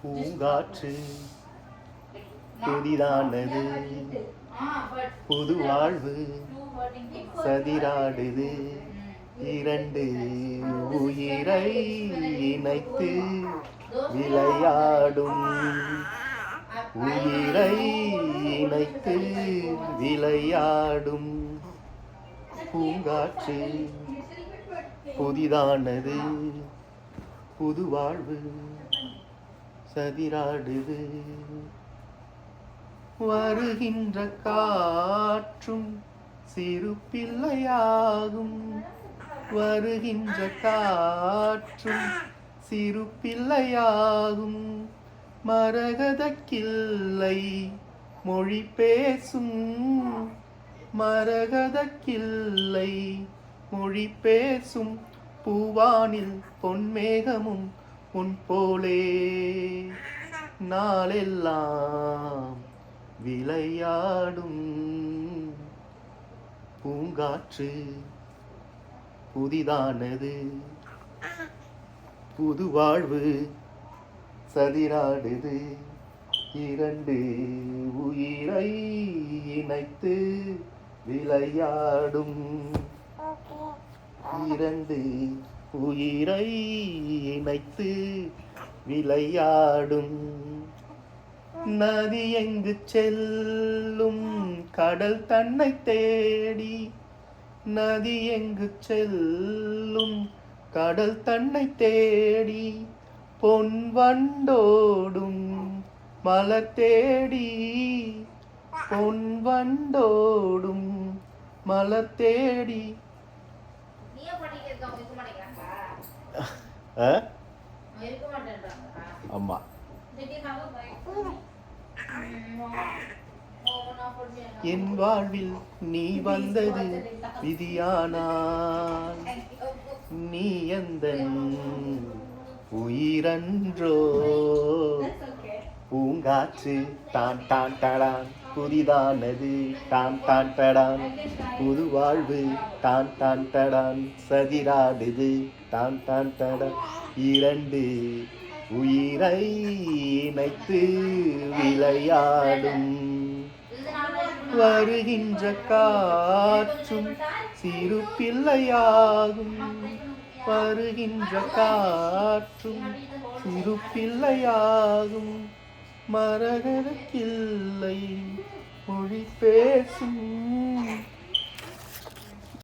பூங்காற்று புதிதானது, புது வாழ்வு சதிராடுது, இரண்டு உயிரை இணைத்து விளையாடும், உயிரை இணைத்து விளையாடும். பூங்காற்று புதிதானது, புது வாழ்வு சதிராடுது, வருகின்ற காற்றும் சிறு பிள்ளையாகும், வருகின்ற காற்றும் சிறு பிள்ளையாகும், மரகத கிள்ளை மொழி பேசும், மரகத கிள்ளை மொழி பேசும், பூவானில் பொன்மேகமும் உன் போலே நாளெல்லாம் விளையாடும். பூங்காற்று புதிதானது, புது வாழ்வு சதிராடுது, இரண்டு உயிரை இணைத்து விளையாடும், இரண்டு உயிரை இணைத்து விளையாடும். நதி எங்கு செல்லும் கடல் தன்னை தேடி, நதி எங்கு செல்லும் கடல் தன்னை தேடி, பொன் வண்டோடும் மலர் தேடி, பொன் வண்டோடும் மலர் தேடி. ஆமா, என் வாழ்வில் நீ வந்தது விதியானால், நீ எந்தன் உயிரன்றோ. பூங்காற்று டான் டான் டடான் புதிதானது, டான் டான் டடான் புது வாழ்வு, டான் டான் டடான் சதிராடுது, டான் டான் டடான் இரண்டு உயிரை இணைத்து விளையாடும். வருகின்ற காற்றும் சிறு பிள்ளையாகும், வருகின்ற காற்றும் சிறு பிள்ளையாகும், மரகத கிள்ளை மொழி பேசும்.